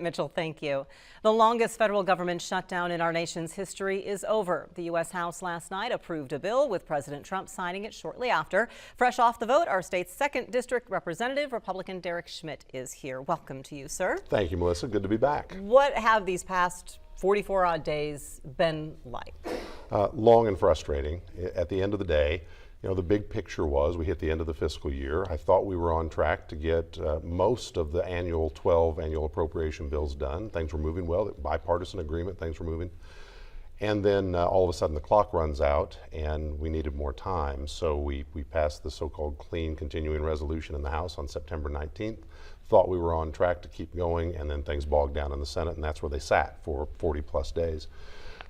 Mitchell, thank you. The longest federal government shutdown in our nation's history is over. The U.S. House last night approved a bill with President Trump signing it shortly after. Fresh off the vote, our state's 2nd District Representative, Republican Derek Schmidt, is here. Welcome to you, sir. Thank you, Melissa. Good to be back. What have these past 44 odd days been like? Long and frustrating. At the end of the day, the big picture was we hit the end of the fiscal year. I thought we were on track to get most of the 12 annual appropriation bills done. Things were moving well, bipartisan agreement, things were moving. And then all of a sudden the clock runs out and we needed more time. So we passed the so-called clean continuing resolution in the House on September 19th. Thought we were on track to keep going, and then things bogged down in the Senate, and that's where they sat for 40 plus days.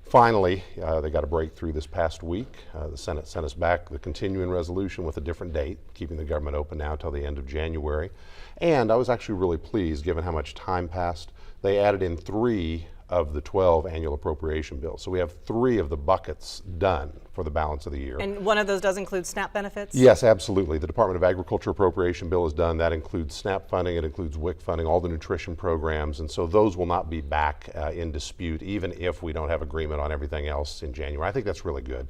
Finally, they got a breakthrough this past week. The Senate sent us back the continuing resolution with a different date, keeping the government open now till the end of January. And I was actually really pleased, given how much time passed. They added in 3 of the 12 annual appropriation bills. So we have 3 of the buckets done for the balance of the year. And one of those does include SNAP benefits? Yes, absolutely. The Department of Agriculture appropriation bill is done. That includes SNAP funding, it includes WIC funding, all the nutrition programs, and so those will not be back in dispute, even if we don't have agreement on everything else in January. I think that's really good.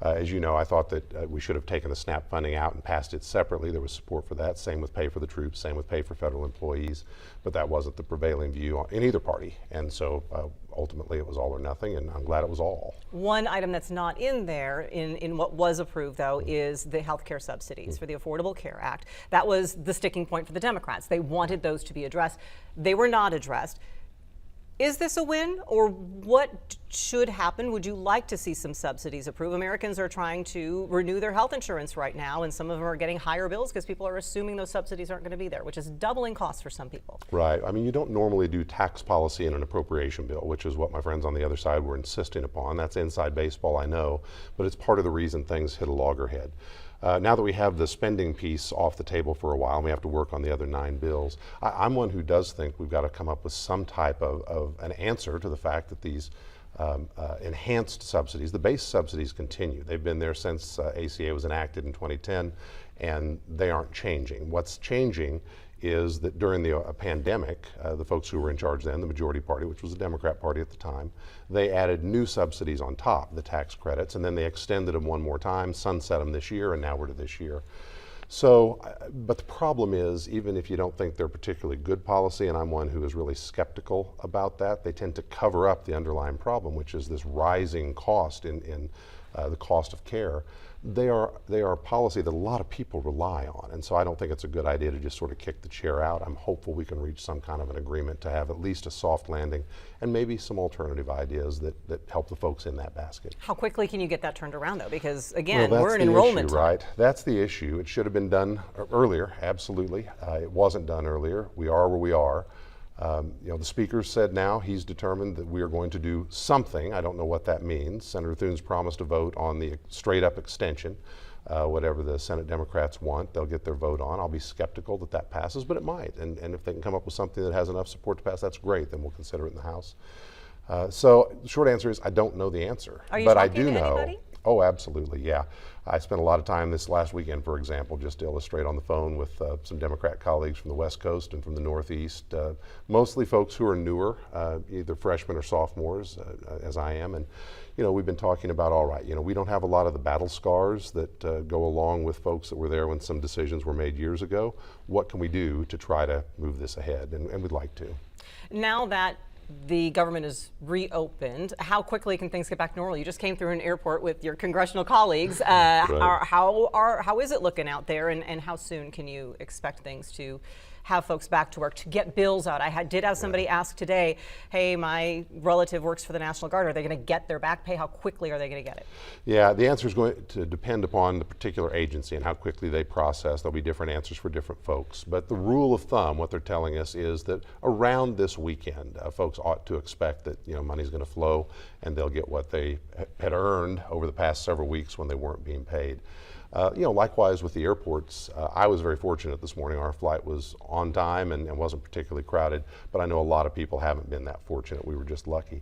As you know, I thought that we should have taken the SNAP funding out and passed it separately. There was support for that. Same with pay for the troops, same with pay for federal employees, but that wasn't the prevailing view in either party. And so ultimately it was all or nothing, and I'm glad it was all. One item that's not in there in what was approved, though, is the health care subsidies for the Affordable Care Act. That was the sticking point for the Democrats. They wanted those to be addressed. They were not addressed. Is this a win, or what should happen? Would you like to see some subsidies approved? Americans are trying to renew their health insurance right now, and some of them are getting higher bills because people are assuming those subsidies aren't going to be there, which is doubling costs for some people. Right. I mean, you don't normally do tax policy in an appropriation bill, which is what my friends on the other side were insisting upon. That's inside baseball, I know, but it's part of the reason things hit a loggerhead. Now that we have the spending piece off the table for a while and we have to work on the other 9 bills, I'm one who does think we've got to come up with some type of an answer to the fact that these enhanced subsidies, the base subsidies continue. They've been there since ACA was enacted in 2010, and they aren't changing. What's changing is that during the pandemic, the folks who were in charge then, the majority party, which was the Democrat Party at the time, they added new subsidies on top, the tax credits, and then they extended them one more time, sunset them this year, and now we're to this year. So, but the problem is, even if you don't think they're particularly good policy, and I'm one who is really skeptical about that, they tend to cover up the underlying problem, which is this rising cost in the cost of care. They are a policy that a lot of people rely on, and so I don't think it's a good idea to just sort of kick the chair out. I'm hopeful we can reach some kind of an agreement to have at least a soft landing and maybe some alternative ideas that help the folks in that basket. How quickly can you get that turned around, though? Because again, well, we're in enrollment issue, right? That's the issue. It should have been done earlier, absolutely. It wasn't done earlier. We are where we are. The Speaker said now he's determined that we are going to do something. I don't know what that means. Senator Thune's promised a vote on the straight-up extension. Whatever the Senate Democrats want, they'll get their vote on. I'll be skeptical that that passes, but it might. And if they can come up with something that has enough support to pass, that's great. Then we'll consider it in the House. So the short answer is I don't know the answer. Are you but talking I do to know. anybody? Oh, absolutely, yeah. I spent a lot of time this last weekend, for example, just to illustrate, on the phone with some Democrat colleagues from the West Coast and from the Northeast, mostly folks who are newer, either freshmen or sophomores, as I am. And, we've been talking about, all right, we don't have a lot of the battle scars that go along with folks that were there when some decisions were made years ago. What can we do to try to move this ahead? And we'd like to. Now that the government is reopened, how quickly can things get back to normal? You just came through an airport with your congressional colleagues. Right. How is it looking out there, and how soon can you expect things to have folks back to work, to get bills out? I did have somebody ask today, hey, my relative works for the National Guard. Are they going to get their back pay? How quickly are they going to get it? Yeah, the answer is going to depend upon the particular agency and how quickly they process. There'll be different answers for different folks. But the rule of thumb, what they're telling us, is that around this weekend, folks ought to expect that money's going to flow and they'll get what they had earned over the past several weeks when they weren't being paid. Likewise with the airports, I was very fortunate this morning. Our flight was on time and wasn't particularly crowded, but I know a lot of people haven't been that fortunate. We were just lucky.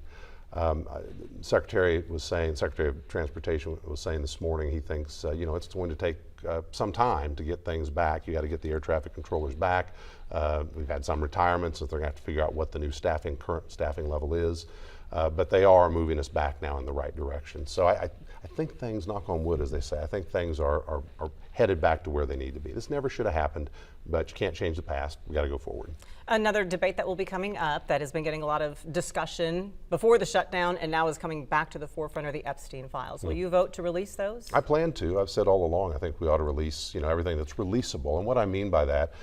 Secretary of Transportation was saying this morning, he thinks it's going to take some time to get things back. You got to get the air traffic controllers back. We've had some retirements, so they're going to have to figure out what the new current staffing level is. But they are moving us back now in the right direction. So I think things, knock on wood as they say, I think things are headed back to where they need to be. This never should have happened, but you can't change the past. We got to go forward. Another debate that will be coming up that has been getting a lot of discussion before the shutdown and now is coming back to the forefront are the Epstein files. Will you vote to release those? I plan to. I've said all along, I think we ought to release, everything that's releasable. And what I mean by that,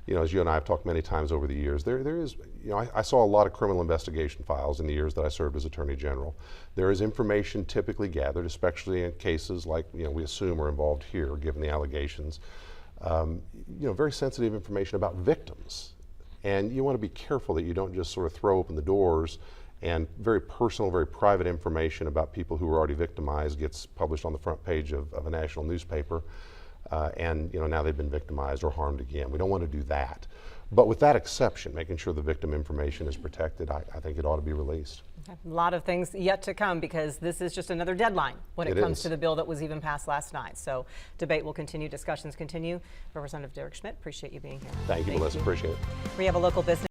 as you and I have talked many times over the years, there is, I saw a lot of criminal investigation files in the years that I served as Attorney General. There is information typically gathered, especially in cases like, we assume are involved here, given the allegations, very sensitive information about victims. And you want to be careful that you don't just sort of throw open the doors and very personal, very private information about people who were already victimized gets published on the front page of a national newspaper. And now they've been victimized or harmed again. We don't want to do that. But with that exception, making sure the victim information is protected, I think it ought to be released. Okay. A lot of things yet to come because this is just another deadline when it comes to the bill that was even passed last night. So debate will continue, discussions continue. Representative Derek Schmidt, appreciate you being here. Thank you, Melissa. Appreciate it. We have a local business.